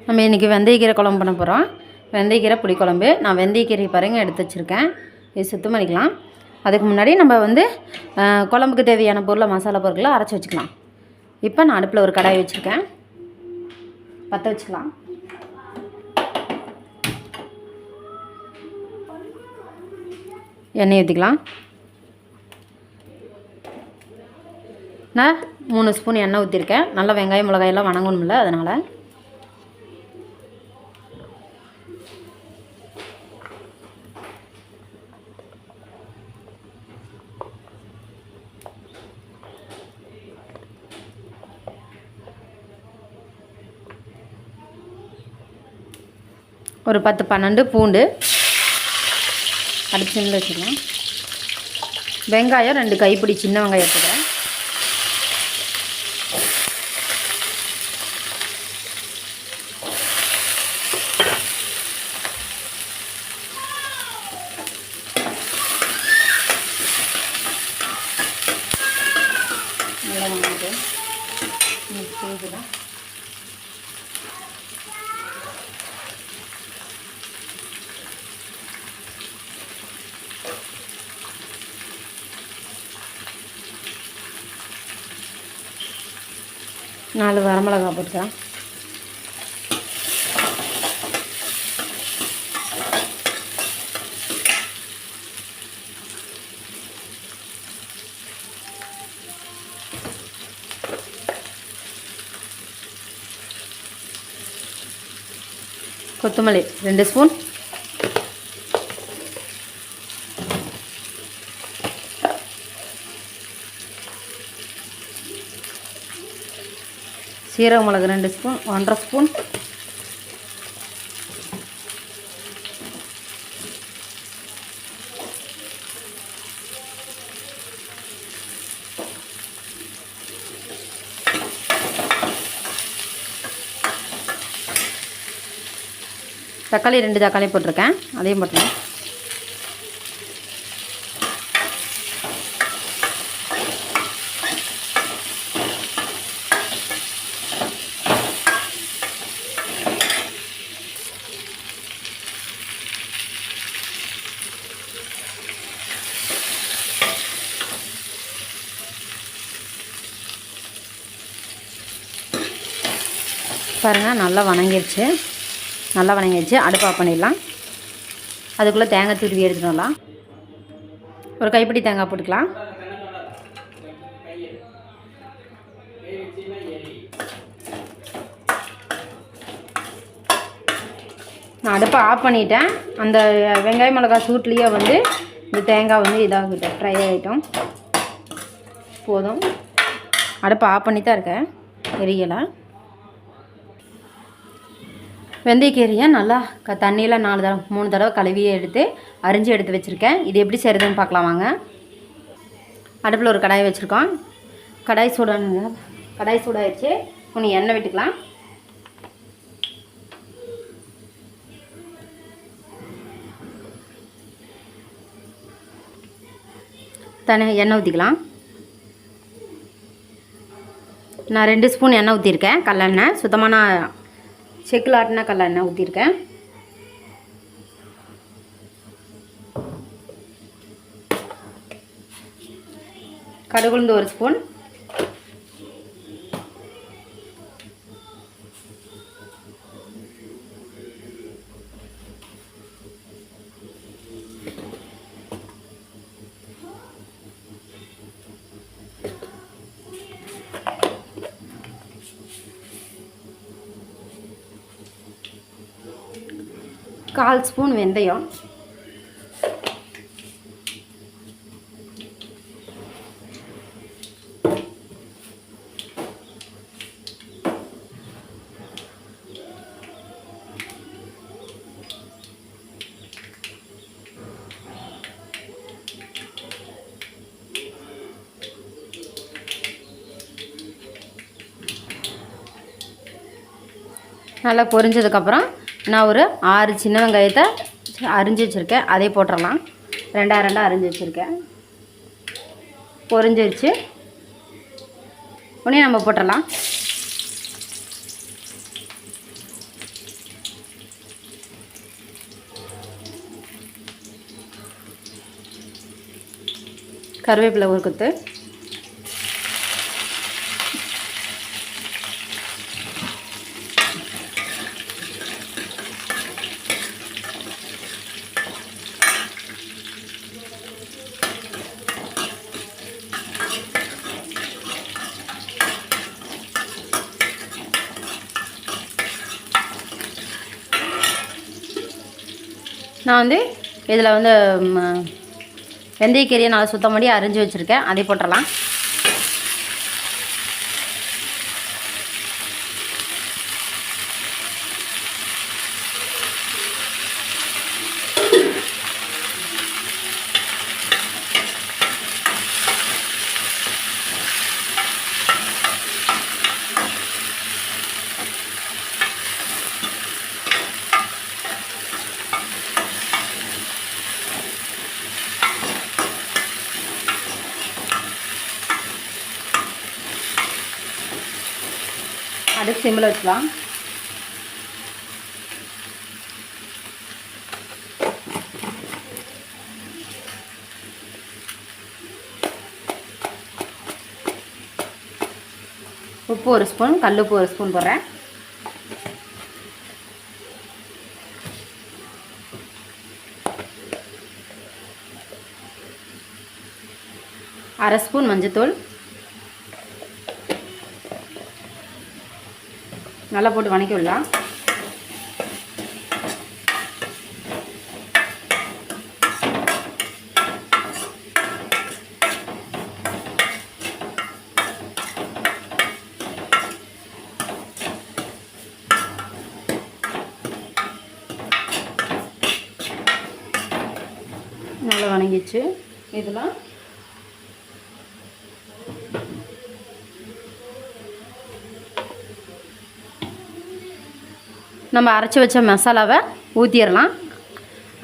நம்ம இன்றைக்கி வெந்தயக்கீரை குழம்பு பண்ண போகிறோம். வெந்தயக்கீரை புளிக்குழம்பு. நான் வெந்தயக்கீரை பாருங்கள் எடுத்து வச்சுருக்கேன். இது சுத்தம் பண்ணிக்கலாம். அதுக்கு முன்னாடி நம்ம குழம்புக்கு தேவையான பொருளை மசாலா பொருட்களை அரைச்சி வச்சுக்கலாம். இப்போ நான் அடுப்பில் ஒரு கடாய் வச்சுருக்கேன். பற்ற வச்சுக்கலாம். எண்ணெய் ஊற்றிக்கலாம். நான் 3 ஸ்பூன் எண்ணெய் ஊற்றிருக்கேன். நல்லா வெங்காயம் மிளகாயெல்லாம் வணங்கணும்ல, அதனால் ஒரு 10-12 பூண்டு அடிச்சு வச்சுக்கலாம். வெங்காயம் 2 கைப்பிடி சின்ன வெங்காயம் எடுத்துக்கிறேன். நல்லா வாங்கிட்டு நாலு வரமிளகா போட்டுக்கலாம். கொத்தமல்லி 2 ஸ்பூன். சீரக மிளகு 2 ஸ்பூன், 1.5 ஸ்பூன். தக்காளி 2 தக்காளி போட்டிருக்கேன், அதையும் போட்டுருக்கேன். பாருங்கள், நல்லா வணங்கிடுச்சு. அடுப்பு ஆஃப் பண்ணிடலாம். அதுக்குள்ளே தேங்காய் துருவி எடுத்துட்டு வரலாம். ஒரு கைப்பிடி தேங்காய் போட்டுக்கலாம். நான் அடுப்பை ஆஃப் பண்ணிட்டேன். அந்த வெங்காய மிளகாய் சூட்லேயே இந்த தேங்காய் இதாகிட்டோம், ஃப்ரை ஆகிட்டோம். போதும். அடுப்பை ஆஃப் பண்ணி தான் இருக்கேன், எரியலை. வெந்தயக்கீரையை நல்லா தண்ணியில் 3 தடவை கழுவியே அரிஞ்சு எடுத்து வச்சுருக்கேன். இது எப்படி செய்கிறதுன்னு பார்க்கலாம் வாங்க. அடுப்பில் ஒரு கடாய் வச்சுருக்கோம். கடாய் சூடாகிடுச்சு. கொஞ்சம் எண்ணெய் விட்டுக்கலாம். எண்ணெய் ஊற்றிக்கலாம். நான் 2 ஸ்பூன் எண்ணெய் ஊற்றிருக்கேன். கல்லெண்ணெய், சுத்தமான செக்கில் ஆட்டினா கல்லெண்ணெய் ஊற்றிருக்கேன். கடுகுளுந்து 1 ஸ்பூன். கால் ஸ்பூன் வெந்தயம். நல்லா பொரிஞ்சதுக்கப்புறம் நான் ஒரு 6 சின்ன வெங்காயத்தை அரிஞ்சு வச்சுருக்கேன், அதே போட்டுடலாம். 2 அரிஞ்சு வச்சுருக்கேன். பொரிஞ்சிருச்சு. உடனே நம்ம போட்டுடலாம். கருவேப்பிலை ஒரு கொத்து, நான் வந்து இதில் வந்து வெந்தயக்கீரையை நல்லா சுத்தம் பண்ணி அரிஞ்சு வச்சுருக்கேன், அதை போட்டுடலாம். அடுப்பு சிம்மில் வச்சுக்கலாம். உப்பு ஒரு ஸ்பூன், கல்லுப்பு ஒரு ஸ்பூன் போடுறேன். அரை ஸ்பூன் மஞ்சத்தூள் நல்லா போட்டு வணக்கி விடலாம். நல்லா வணங்கிச்சு. இதெல்லாம் நம்ம அரைச்சி வச்ச மசாலாவை ஊற்றிடலாம்.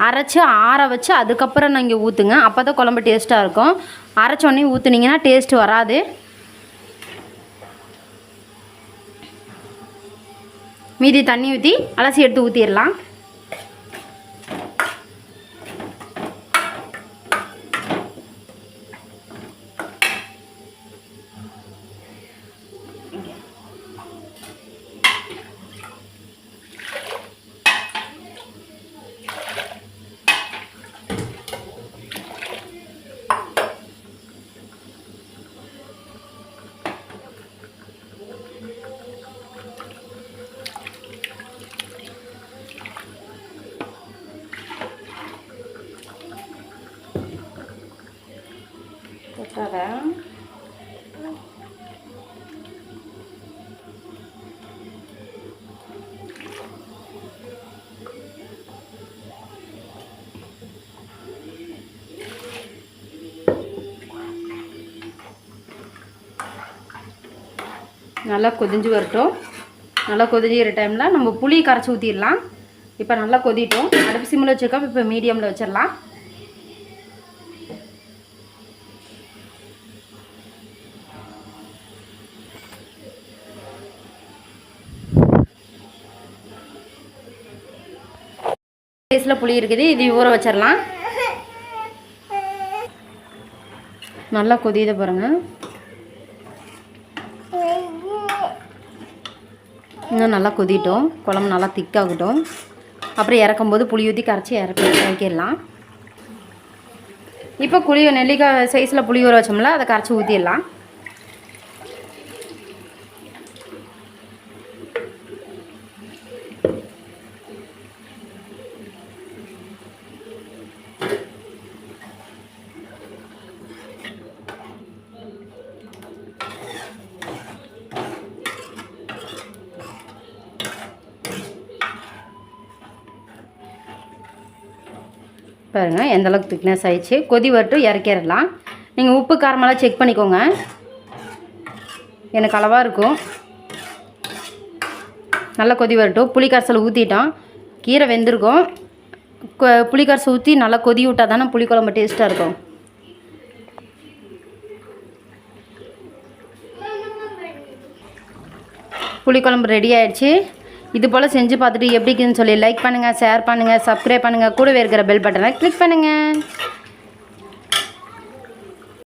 அரைச்சி ஆற வச்சு அதுக்கப்புறம் நீங்கள் ஊற்றுங்க, அப்போ தான் குழம்பு டேஸ்ட்டாக இருக்கும். அரைச்சோடனே ஊற்றுனீங்கன்னா டேஸ்ட் வராது. மீதி தண்ணி ஊற்றி அலசி எடுத்து ஊற்றிடலாம். நல்லா கொதிஞ்சு வரட்டும். நல்லா கொதிக்கிற டைமில் நம்ம புளி கரைச்சி ஊற்றிடலாம். இப்போ நல்லா கொதிட்டோம். அடுப்பு சிம்மில் வச்சுருக்கோம். இப்போ மீடியமில் வச்சிடலாம். சைஸில் புளி இருக்குது, இது ஊற வச்சிடலாம். நல்லா கொதியுது பாருங்கள். இன்னும் நல்லா கொதிட்டோம். குழம்பு நல்லா திக்காகட்டும். அப்புறம் இறக்கும்போது புளி ஊற்றி கரைச்சி இறக்கிடலாம். இப்போ நெல்லிக்காய் சைஸில் புளி ஊற வச்சோம்ல, அதை கரைச்சி ஊற்றிடலாம். பாருங்கள் எந்தளவுக்கு திக்னஸ் ஆகிடுச்சு. கொதி வரட்டும், இறக்கிடலாம். நீங்கள் உப்பு காரமெல்லாம் செக் பண்ணிக்கோங்க, எனக்கு அளவாக இருக்கும். நல்லா கொதி வரட்டும். புளிக்கரைசல் ஊற்றிட்டோம், கீரை வெந்திருக்கும். புளிக்கரைசல் ஊற்றி நல்லா கொதி விட்டால் தானே புளிக்குழம்பு டேஸ்ட்டாக இருக்கும். புளிக்குழம்பு ரெடி ஆகிடுச்சு. இது போல் செஞ்சு பார்த்துட்டு எப்படி இருக்குன்னு சொல்லி லைக் பண்ணுங்கள், ஷேர் பண்ணுங்கள், சப்ஸ்கிரைப் பண்ணுங்கள். கூடவே இருக்கிற பெல் பட்டனை கிளிக் பண்ணுங்கள்.